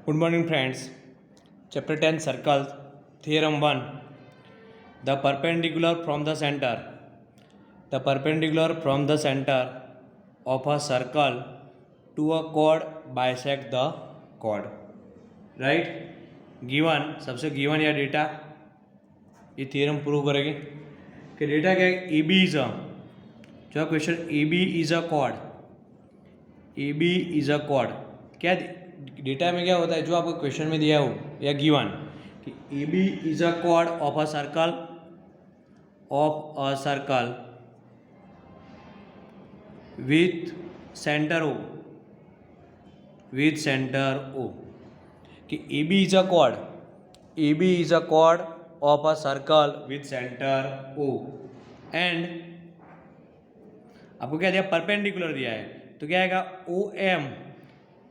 Good morning, friends. Chapter 10 Circles, Theorem 1. The perpendicular from the center. The perpendicular from the center of a circle to a chord bisect the chord. Right? Given, सबसे given या data ये theorem prove करेंगे कि data क्या है A B is a जो question A B is a chord A B is a chord क्या data में क्या होता है जो आपको क्वेश्चन में दिया हो या गिवन कि A B is a chord of a circle with centre O कि A B is a chord of a circle with centre O and आपको क्या दिया परपेंडिकुलर दिया है तो क्या आएगा O M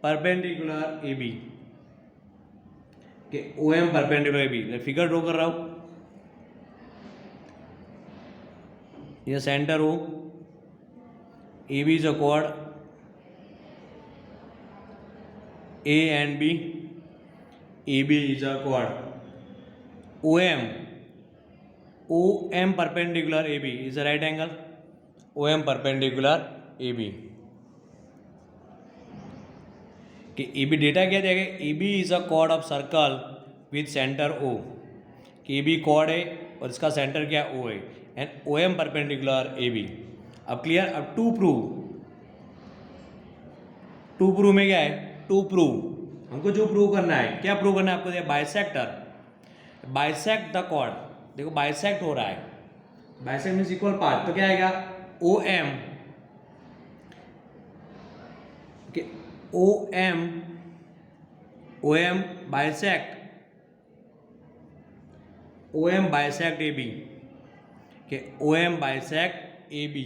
perpendicular A B के O M perpendicular A B figure draw कर रहा हूं ये सेंटर हो A B is a chord A and B A B is a chord O M perpendicular A B is a right angle O M perpendicular A B कि A B data क्या देगा A B is a chord of circle with centre O कि A B chord है और इसका centre क्या O है and O M perpendicular A B. अब क्लियर। अब टू प्रूव में क्या है टू प्रूव हमको जो प्रूव करना है क्या प्रूव करना है आपको दिया बाइसेक्ट द कॉर्ड। देखो बाइसेक्ट हो रहा है बाइसेक्ट मीन्स इक्वल पार्ट तो क्या आएगा O M O M bisect A B के O M bisect A B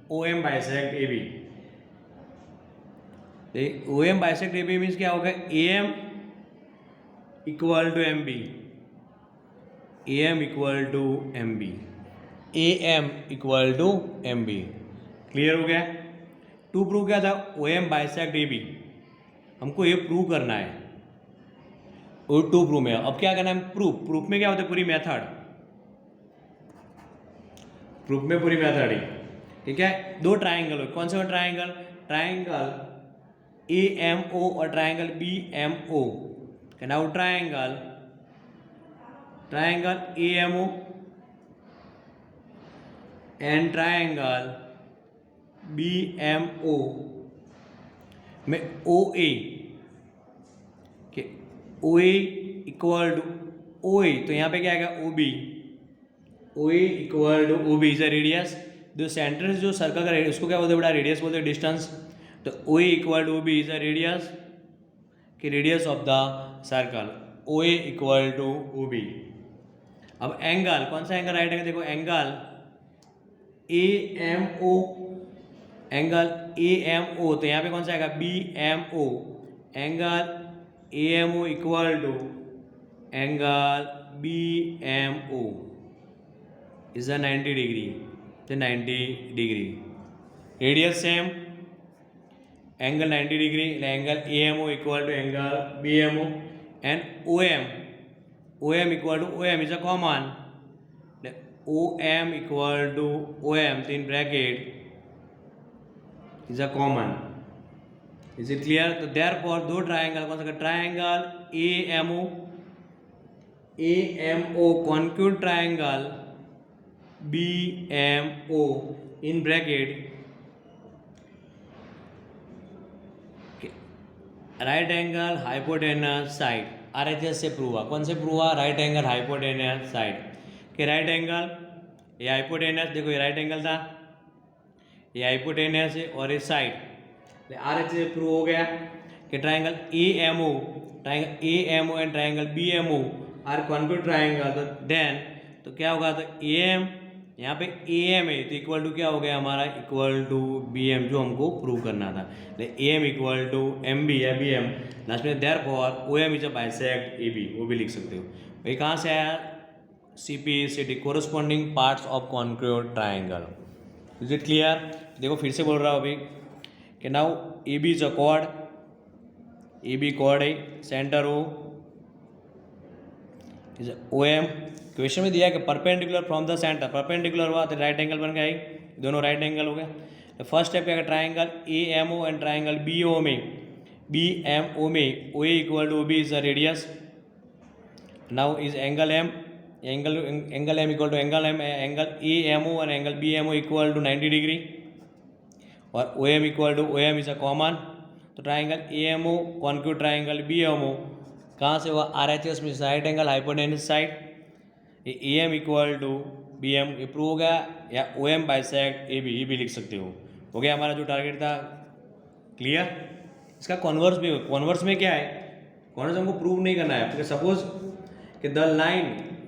O M bisect A B means क्या होगा A M equal to M B A M equal to M B A M equal to M B. Clear हो गया। To prove क्या था O M bisect A B हमको ये prove करना है और टू प्रूव में अब क्या करना है प्रूफ में क्या होता है पूरी मेथड प्रूफ में पूरी मेथड ही ठीक है। दो ट्राइंगल हो कौन सा ट्राइंगल ए एम ओ और triangle B M O now triangle A M O and triangle B M O में O A O A equal to ओ ए तो यहाँ पे क्या आएगा O B O A equal to O B is a radius जो centre जो circle का radius उसको क्या बोलते हैं बड़ा रेडियस बोलते हैं डिस्टेंस तो O A equal to O B is a radius कि radius of the circle O A equal to O B. अब एंगल कौन सा एंगल राइट एंगल देखो एंगल ए एम ओ तो यहाँ पे कौन सा आएगा B M O angle A M O equal to angle B M O is a 90 degree तो 90 degree radius same angle 90 degree angle A M O equal to angle B M O and O M equal to O M is a common O M equal to O M तो in bracket is a common. Is it clear. तो therefore दो triangle कौन सा triangle A M O congruent triangle B M O in bracket right angle hypotenuse side RHS से prove हुआ कौन से prove हुआ राइट एंगल हाइपोटेनस साइड के राइट एंगल ये हाइपोटेनस देखो ये राइट एंगल था ये हाइपोटेनस है और इस साइड आरएचएस से प्रूव हो गया कि triangle A M O and triangle B M O are congruent triangle तो देन तो क्या होगा तो ए एम यहाँ पे ए एम है तो इक्वल टू क्या हो गया हमारा इक्वल टू बी एम जो हमको प्रूव करना था A M equal to M B या बी एम लास्ट में therefore O M is a bisect A B वो भी लिख सकते हो भाई कहाँ से आया C P C T corresponding parts of congruent triangle. Is it clear. देखो फिर से बोल रहा हूँ अभी कि now A B is a chord A B chord है, centre O is O M. Question में दिया है कि perpendicular from the centre, perpendicular हुआ तो राइट एंगल बन गया, दोनों राइट एंगल हो गया। तो फर्स्ट स्टेप क्या है, triangle A M O and triangle B O में, बी एम ओ में O equal to B is the radius. Now is angle M, angle M equal to angle M, angle A M O and angle B M O equal to 90 degree, और O M equal to O M is a common. तो triangle A M O congruent triangle B M O कहाँ से हुआ, are H S में right angle hypotenuse side. A M equal to B M ये prove हो गया, या O M bisect A B, ये भी लिख सकते हो गया हमारा जो टारगेट था क्लियर। इसका कॉन्वर्स भी, कॉन्वर्स में क्या है, कॉन्वर्स हमको प्रूव नहीं करना है, क्योंकि सपोज कि द लाइन,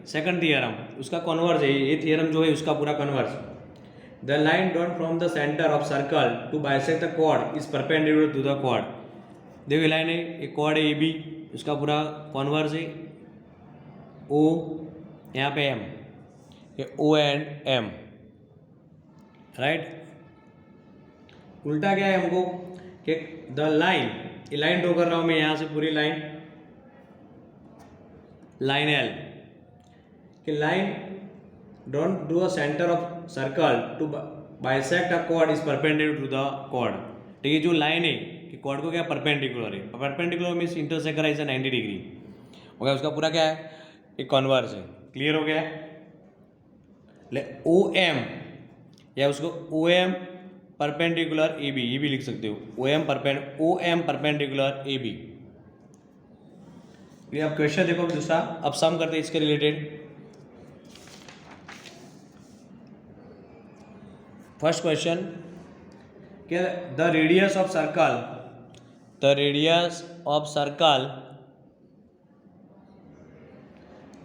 सेकंड थियरम उसका कॉन्वर्स है, ये थियरम जो है उसका पूरा converse, the line drawn from the centre of circle to bisect the chord is perpendicular to the chord. देखो लाइन है, एक कॉर्ड है ए बी, उसका पूरा कॉन्वर्स है ओ, यहाँ पे M, O and M, right. उल्टा क्या है हमको कि द लाइन, ये लाइन ड्रॉ कर रहा हूँ मैं यहाँ से पूरी लाइन, लाइन एल, कि line don't do a centre of circle to bisect a chord is perpendicular to the chord. ठीक है, जो लाइन है कि कॉर्ड को क्या परपेंडिकुलर है, परपेंडिकुलर मीन्स इंटरसेक्टर इज 90 डिग्री हो गया, उसका पूरा क्या है, एक कॉन्वर्स है। क्लियर हो गया, ले ओ एम, या उसको O M perpendicular A B, ये भी लिख सकते हो, O M perpendicular A B. अब क्वेश्चन देखो दूसरा, अब सम करते हैं इसके रिलेटेड। फर्स्ट क्वेश्चन कि the radius of circle, the radius of circle,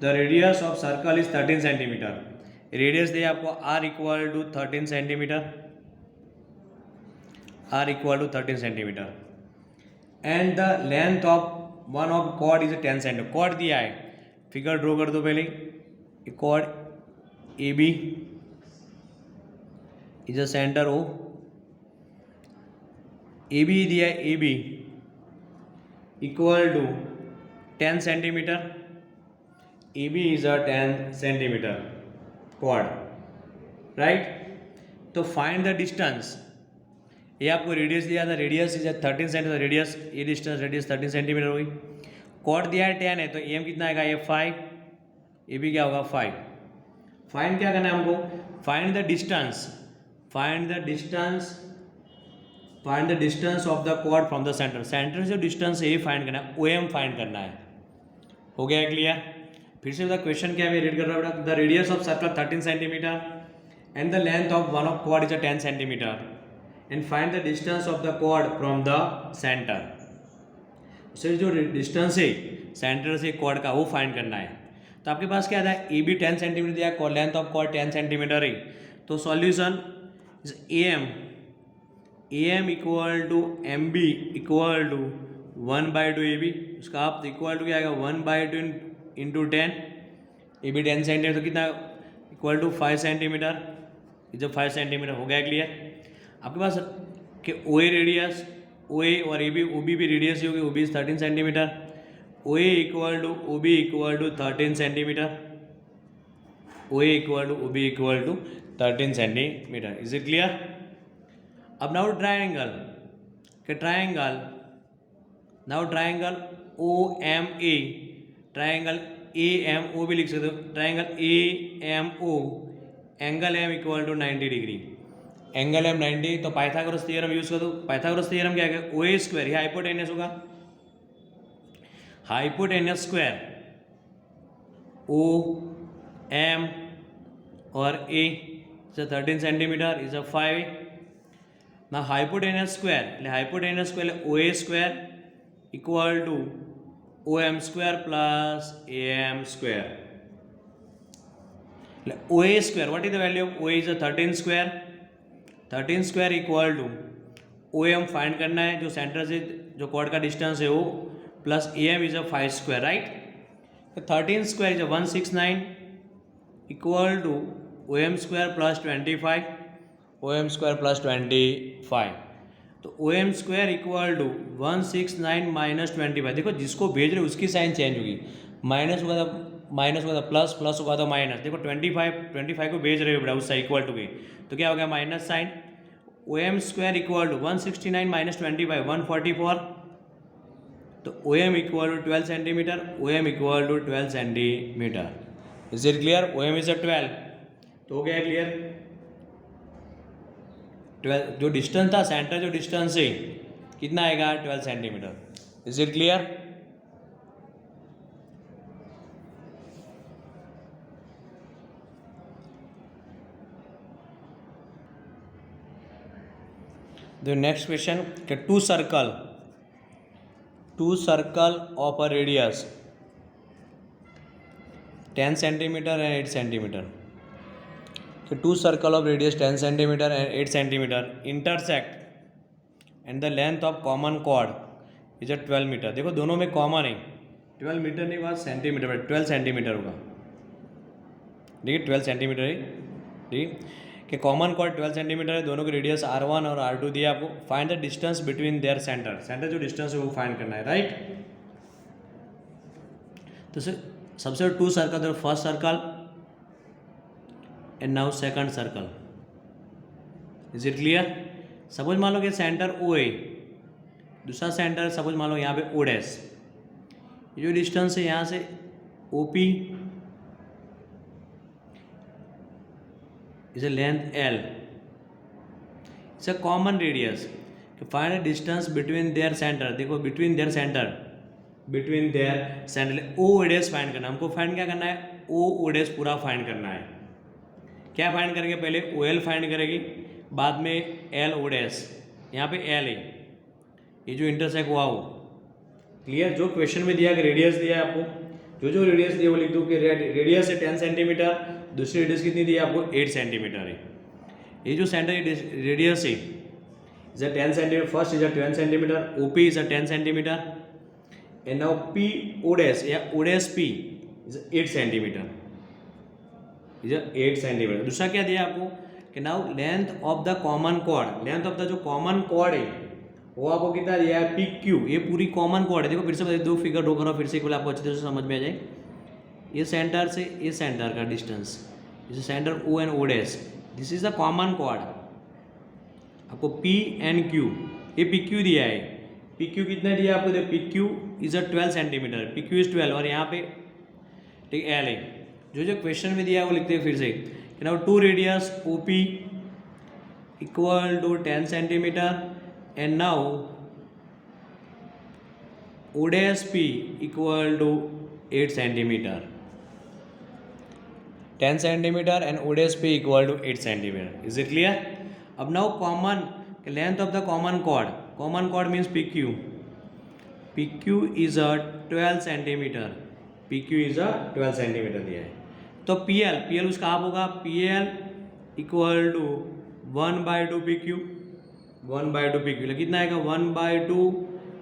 the radius of circle is 13 centimetre. Radius दिया आपको R equal to 13 centimetre, R equal to 13 centimetre, and the length of one of chord is 10 centimetre. Cord दिया है, figure draw कर दो पहले, chord A B is a centre O, A B दिया है, A B equal to 10 centimetre, A B is a 10 centimetre chord, right. तो find the distance, ये आपको रेडियस दिया था, रेडियस इज 13 सेंटीमीटर, रेडियस ये डिस्टेंस रेडियस 13 सेंटीमीटर होगी, chord दिया है 10 है, तो एम कितना आएगा, ये 5, ये भी क्या होगा 5। फाइंड क्या करना है हमको, find the distance, find the distance, find the distance of the chord from the centre, centre से डिस्टेंस ये फाइंड करना है, ओ एम फाइंड करना है। हो गया क्लियर। फिर से क्वेश्चन क्या है, रीड कर रहा हूँ बेटा, the radius of circle 13 centimetre and the length of one of chord is 10 centimetre and find the distance of the chord from the centre. उसे जो डिस्टेंस है सेंटर से कॉर्ड का वो फाइंड करना है। तो आपके पास क्या था, ए बी 10 सेंटीमीटर दिया, लेंथ ऑफ कॉर्ड 10 सेंटीमीटर है, तो solution A M equal to M B equal to 1/2 A B, उसका आप इक्वल टू क्या आएगा 1/2 इंटू 10, ए बी 10 सेंटीमीटर, तो कितना equal to 5 centimetre, is 5 centimetre. हो गया क्लियर। आपके पास कि ओ ए रेडियस, ओ ए और ए बी, ओ बी भी रेडियस ही होगी, O B 13 centimetre, O A equal to O B equal to 13 centimetre, O A equal to O B equal to 13 centimetre. Is it clear. अब now triangle, कि triangle, now triangle O M A, triangle A M O भी लिख सकते हो, triangle A M O, angle M equal to 90 degree, angle M 90, तो Pythagoras theorem use कर दो। Pythagoras theorem क्या है, ओ ए स्क्वायर, ये हाइपोटेनस होगा, हाइपोटेनस स्क्वायर ओ एम और ए इज 13 सेंटीमीटर इज 5 ना, hypotenuse square, hypotenuse square O A square equal to O M square plus A M square, O A square, what is the value of O A is 13 square, 13 square equal to O M find करना है, जो centre से जो cord का distance है वो, plus A M is 5 square, right. 13 square is 169 equal to O M square plus 25, O M square plus 25, तो O M square equal to 169 minus 25। देखो जिसको भेज रहे उसकी साइन चेंज होगी, माइनस होगा तो माइनस होगा तो प्लस, प्लस होगा तो माइनस। देखो 25 को भेज रहे हो बेटा उससे इक्वल टू के, तो क्या हो गया minus sign. O M square equal to 169 minus 25 144। तो O M equal to 12 centimetre, O M equal to 12 centimetre. Is it clear? O M is a 12, तो हो गया क्लियर। 12 जो डिस्टेंस था, सेंटर जो डिस्टेंस है कितना आएगा 12 centimetre. Is it clear? The next question, two circle of a radius 10 centimeter and 8 centimeter. Two circle of radius 10 centimeter and 8 centimeter intersect and the length of common chord is a 12 metre. देखो दोनों में common है, 12 metre नहीं हुआ centimetre, 12 centimetre होगा। ठीक है 12 centimetre है, ठीक कि कॉमन कॉर्ड 12 सेंटीमीटर है, दोनों के रेडियस R1 और R2 दिया आपको। Find the distance between their centre, centre जो डिस्टेंस है वो फाइंड करना है, राइट। तो सबसे टू सर्कल, तो first circle and now second circle. Is it clear? Suppose मान लो कि सेंटर O है, दूसरा सेंटर सपोज मान लो यहाँ पे O डैश। ये जो डिस्टेंस है यहाँ से OP is a length L, it's a common radius। find a distance between their center। देखो between their center O dash find करना हमको। फाइंड क्या करना है? O dash पूरा फाइंड करना है। क्या फाइंड करेंगे? पहले OL फाइंड करेंगे, बाद में L O dash। यहाँ पे L है, ये जो इंटरसेक्ट हुआ वो। क्लियर? जो क्वेश्चन में दिया कि रेडियस दिया है आपको, जो रेडियस दिया वो लिख दो कि रेडियस है 10 सेंटीमीटर, दूसरी रेडियस कितनी दी है आपको 8 सेंटीमीटर है। ये जो सेंटर रेडियस है is a 10 centimetre, first is a 10 centimetre, OP is a 10 centimetre and now PO dash या O dash P is 8 centimetre, is a 8 centimetre. दूसरा क्या दिया आपको कि now length of the common chord, length of the जो common chord है वो आपको कितना दिया है PQ। ये पूरी कॉमन कॉर्ड है। देखो फिर से दो फिगर ड्रॉ करो, फिर से एक बार आपको अच्छी तरह से समझ में आ जाए। ये सेंटर से ये सेंटर का डिस्टेंस, जैसे centre O and O dash, this is the common chord. आपको P एंड Q, ये PQ दिया है। PQ कितना दिया आपको? PQ is a 12 centimetre, PQ is 12 और यहाँ पे ठीक L है। जो क्वेश्चन में दिया है वो लिखते हैं फिर से। Now to radius OP equal to 10 centimetre and now O dash P equal to 8 centimeter, 10 centimeter and O dash P equal to 8 centimeter. Is it clear? अब now common length of the common chord means PQ is a 12 centimeter, PQ is a 12 centimeter दिया है। तो PL उसका आप होगा PL equal to 1/2 PQ, 1/2 PQ कितना आएगा 1/2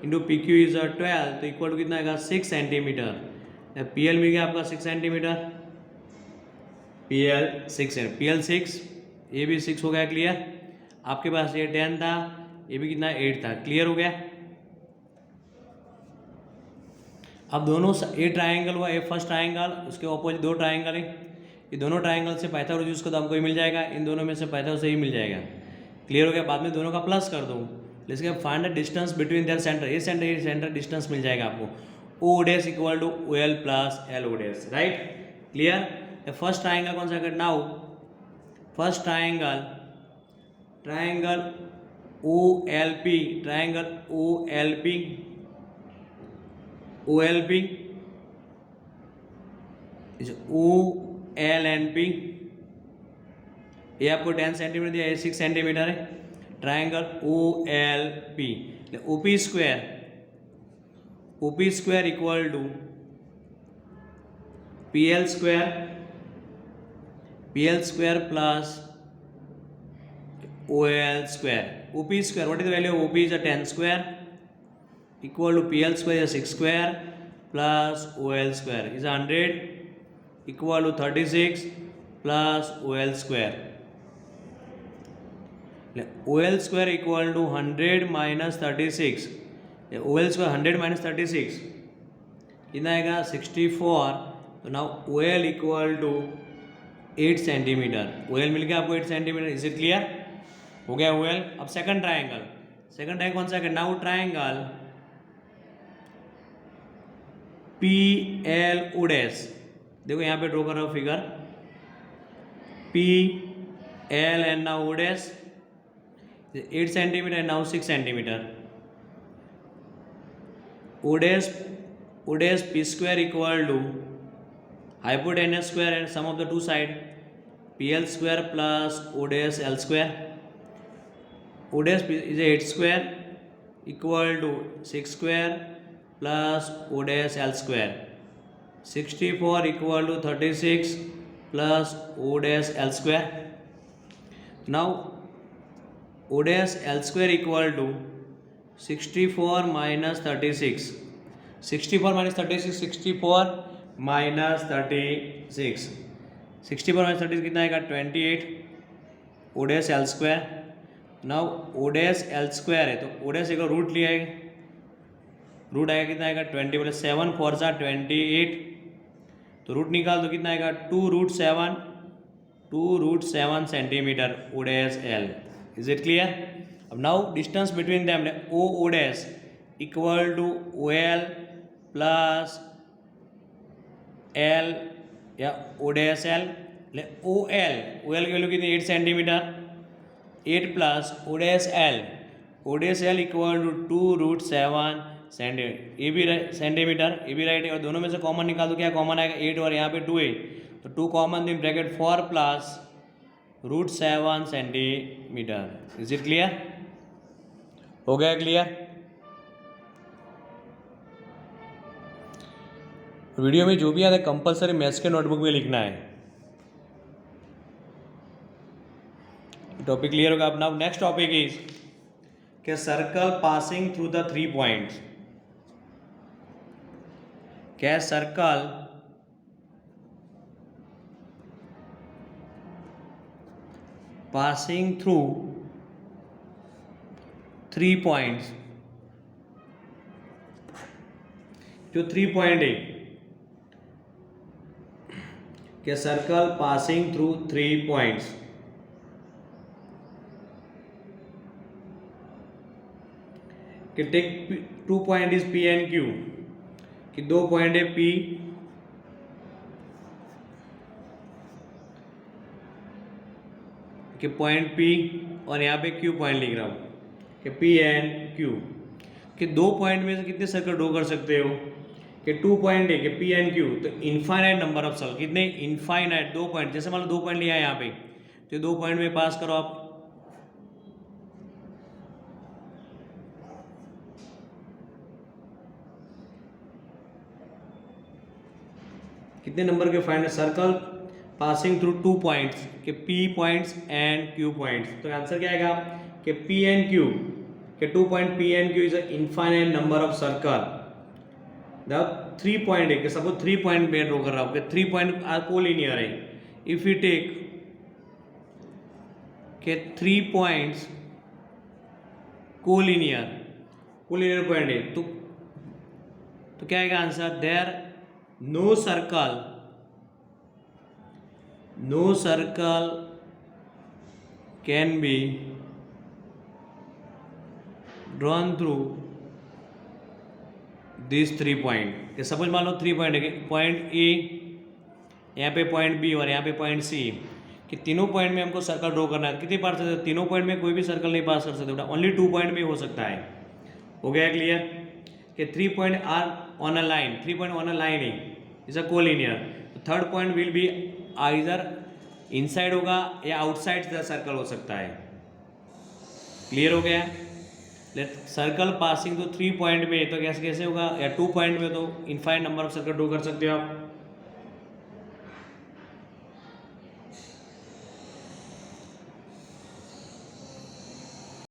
into PQ is 12, तो इक्वल टू कितना आएगा 6 सेंटीमीटर। PL मिल गया आपका 6 सेंटीमीटर, PL 6, ये भी 6 हो गया। क्लियर? आपके पास ये 10 था, ये भी कितना 8 था। क्लियर हो गया? अब दोनों ये ट्राइंगल हुआ, ये फर्स्ट ट्राइंगल, उसके ऑपोजिट दो ट्राइंगल है। ये दोनों ट्राइंगल से पाइथागोरस यूज कर तो हमको ही मिल जाएगा, इन दोनों में से पाइथागोरस से ही मिल जाएगा। क्लियर हो गया? बाद में दोनों का प्लस कर दो, इसके find the distance between their centre, ये सेंटर डिस्टेंस मिल जाएगा आपको। O dash equal to OL plus LO dash, right. Clear? First triangle कौन सा? Now first triangle OLP, triangle OLP is OLNP, ये आपको 10 सेंटीमीटर दिया, 6 सेंटीमीटर है। Triangle OLP, OP square equal to PL square plus OL square. OP square, what is the value of OP? Is a 10 square equal to PL square 6 square plus OL square is 100 equal to 36 plus OL square. એટલે OL square equal to 100 minus 36, OL square 100 minus 36 कितना आएगा 64। तो now OL equal to 8 centimetre, OL मिल गया आपको 8 centimetre. Is it clear? हो गया OL। अब सेकंड ट्रायंगल, सेकंड ट्रायंगल कौन सा है? नाउ ट्रायंगल PL ODES, देखो यहाँ पे ड्रॉ कर रहा हूँ figure PL and now ODES 8 centimetre and now 6 centimetre. ODES P square equal to hypotenuse square and sum of the two side PL square plus ODES L square. ODES is 8 square equal to 6 square plus ODES L square. 64 equal to 36 plus ODES L square. Now ODES L square equal to 64 minus 36, 64 minus 36, 64 minus 36, 64 minus 36 कितना आएगा 28। ODES L square, now ODES L square है तो ODES एक root लिया है, root आएगा कितना आएगा 20 बोले 7 4 सा 28, तो रूट निकाल तो कितना आएगा 2√7 centimetre ODES L। Is it clear? अब now distance between them ODES equal to OL plus L या ODES L, OL की वैल्यू कितनी 8 centimetre, 8 plus ODES L equal to 2√7 centimetre. ये भी सेंटीमीटर, ये भी राइट है, और दोनों में से कॉमन निकाल दो, क्या कॉमन आएगा 8 और यहाँ पे 2 है, तो 2 कॉमन दिन bracket 4 plus √7 centimetre. Is it clear? हो गया क्लियर? वीडियो में जो भी आता है कंपलसरी मैथ्स के नोटबुक में लिखना है। टॉपिक क्लियर होगा। अब नाउ नेक्स्ट टॉपिक इज के circle passing through the 3 points. क्या सर्कल passing through 3 points, जो 3 पॉइंट है कि सर्कल पासिंग थ्रू 3 पॉइंट्स, कि take 2 point is P and Q, कि 2 पॉइंट है P कि पॉइंट P और यहाँ पे Q पॉइंट लिख रहा हूँ कि P एंड Q, कि 2 पॉइंट में से कितने सर्कल ड्रॉ कर सकते हो? कि 2 पॉइंट है कि P एंड Q, तो इनफाइनाइट नंबर ऑफ सर्कल, कितने? Infinite 2 point. जैसे मान लो 2 पॉइंट लिया है यहाँ पे, तो 2 पॉइंट में पास करो आप, कितने नंबर के find circle passing through 2 points, के P points and Q points. तो आंसर क्या आएगा कि P एंड Q, के 2 point P and Q is a infinite number of circle. The 3 point है कि सपोज 3 पॉइंट में ड्रॉ कर रहा हूँ कि 3 पॉइंट आर कोलिनियर है। इफ यू टेक के 3 पॉइंट्स कोलिनियर पॉइंट है, तो क्या आएगा answer? There no circle can be drawn through this 3 point. कि सपोज मान लो 3 पॉइंट है कि पॉइंट ए, यहाँ पे पॉइंट बी और यहाँ पे पॉइंट सी, कि तीनों पॉइंट में हमको सर्कल ड्रॉ करना है। कितने पास कर सकते? तीनों पॉइंट में कोई भी सर्कल नहीं पास कर सकते बेटा, ओनली 2 पॉइंट में हो सकता है। हो गया क्लियर? कि 3 point are on a line, 3 point on a line है, इज अ कोलिनियर। तो third point will be either inside होगा या आउटसाइड द सर्कल हो सकता है। क्लियर हो गया? सर्कल पासिंग तो 3 पॉइंट में, तो कैसे होगा? या 2 पॉइंट में तो infinite number of circle draw कर सकते हो आप।